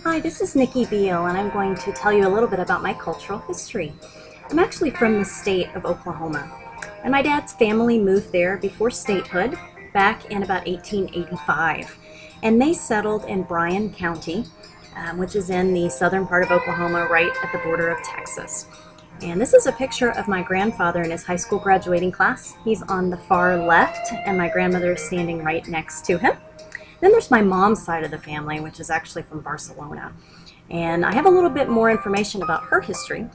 Hi, this is Nikki Beal, and I'm going to tell you a little bit about my cultural history. I'm actually from the state of Oklahoma, and my dad's family moved there before statehood back in about 1885, and they settled in Bryan County, which is in the southern part of Oklahoma, right at the border of Texas. And this is a picture of my grandfather in his high school graduating class. He's on the far left, and my grandmother is standing right next to him. Then there's my mom's side of the family, which is actually from Barcelona. And I have a little bit more information about her history.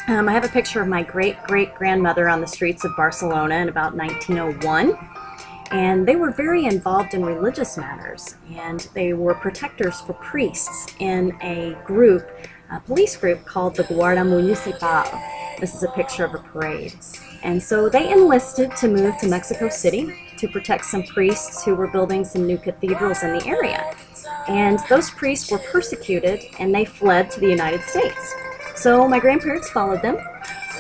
I have a picture of my great-great-grandmother on the streets of Barcelona in about 1901. And they were very involved in religious matters, and they were protectors for priests in a group, a police group called the Guardia Municipal. This is a picture of a parade. And so they enlisted to move to Mexico City to protect some priests who were building some new cathedrals in the area. And those priests were persecuted, and they fled to the United States. So my grandparents followed them,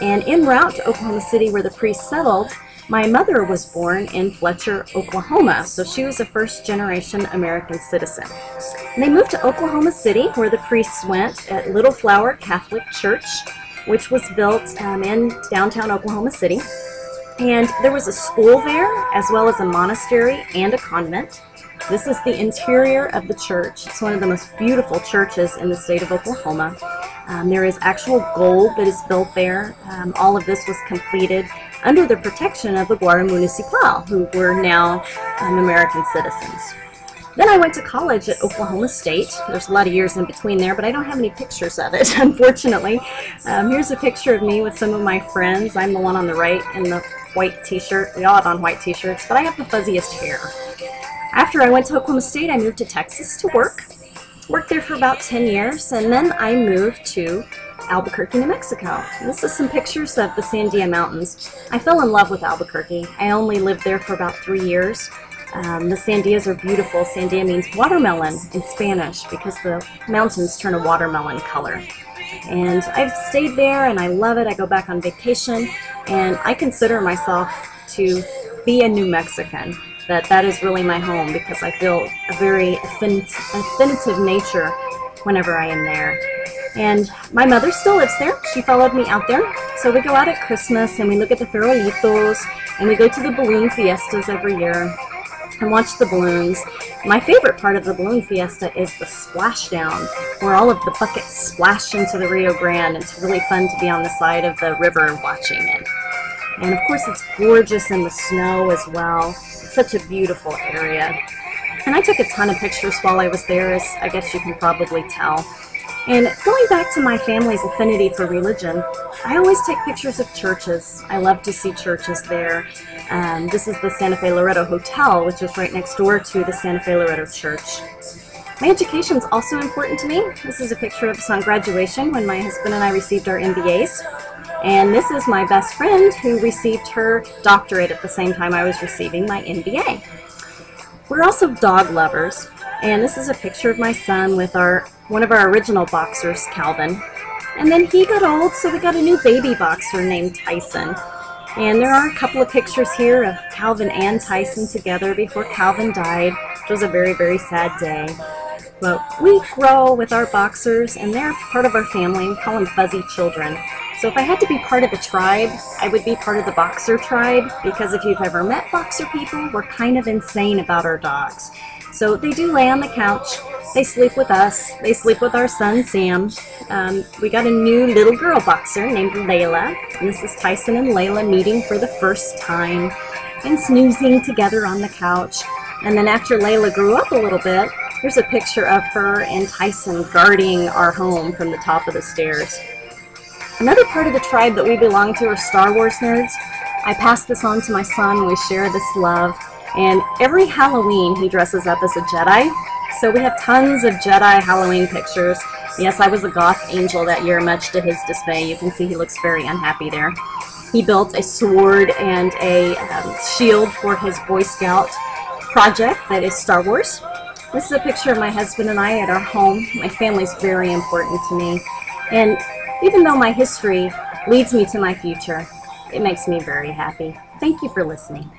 and en route to Oklahoma City, where the priests settled, my mother was born in Fletcher, Oklahoma, so she was a first-generation American citizen. And they moved to Oklahoma City, where the priests went at Little Flower Catholic Church, which was built in downtown Oklahoma City. And there was a school there, as well as a monastery and a convent. This is the interior of the church. It's one of the most beautiful churches in the state of Oklahoma. There is actual gold that is built there. All of this was completed under the protection of the Guardia Municipal, who were now American citizens. Then I went to college at Oklahoma State. There's a lot of years in between there, but I don't have any pictures of it, unfortunately. Here's a picture of me with some of my friends. I'm the one on the right in the white t-shirt. We all have on white t-shirts, but I have the fuzziest hair. After I went to Oklahoma State, I moved to Texas to work. Worked there for about 10 years, and then I moved to Albuquerque, New Mexico. And this is some pictures of the Sandia Mountains. I fell in love with Albuquerque. I only lived there for about 3 years. The sandias are beautiful. Sandia means watermelon in Spanish because the mountains turn a watermelon color. And I've stayed there and I love it. I go back on vacation, and I consider myself to be a New Mexican. That is really my home because I feel a very affinitive nature whenever I am there. And my mother still lives there. She followed me out there. So we go out at Christmas and we look at the farolitos, and we go to the balloon fiestas every year and watch the balloons. My favorite part of the balloon fiesta is the splashdown, where all of the buckets splash into the Rio Grande. It's really fun to be on the side of the river watching it. And of course it's gorgeous in the snow as well. It's such a beautiful area. And I took a ton of pictures while I was there, as I guess you can probably tell. And going back to my family's affinity for religion, I always take pictures of churches. I love to see churches there. This is the Santa Fe Loretto Hotel, which is right next door to the Santa Fe Loretto Church. My education is also important to me. This is a picture of us on graduation when my husband and I received our MBAs. And this is my best friend who received her doctorate at the same time I was receiving my MBA. We're also dog lovers, and this is a picture of my son with one of our original boxers, Calvin. And then he got old, so we got a new baby boxer named Tyson. And there are a couple of pictures here of Calvin and Tyson together before Calvin died, which was a very, very sad day. But we grow with our boxers, and they're part of our family. We call them fuzzy children. So if I had to be part of a tribe, I would be part of the boxer tribe, because if you've ever met boxer people, we're kind of insane about our dogs. So they do lay on the couch, they sleep with us, they sleep with our son Sam. We got a new little girl boxer named Layla, and this is Tyson and Layla meeting for the first time and snoozing together on the couch. And then after Layla grew up a little bit, here's a picture of her and Tyson guarding our home from the top of the stairs. Another part of the tribe that we belong to are Star Wars nerds. I pass this on to my son. We share this love. And every Halloween, he dresses up as a Jedi. So we have tons of Jedi Halloween pictures. Yes, I was a goth angel that year, much to his dismay. You can see he looks very unhappy there. He built a sword and a shield for his Boy Scout project that is Star Wars. This is a picture of my husband and I at our home. My family's very important to me. And even though my history leads me to my future, it makes me very happy. Thank you for listening.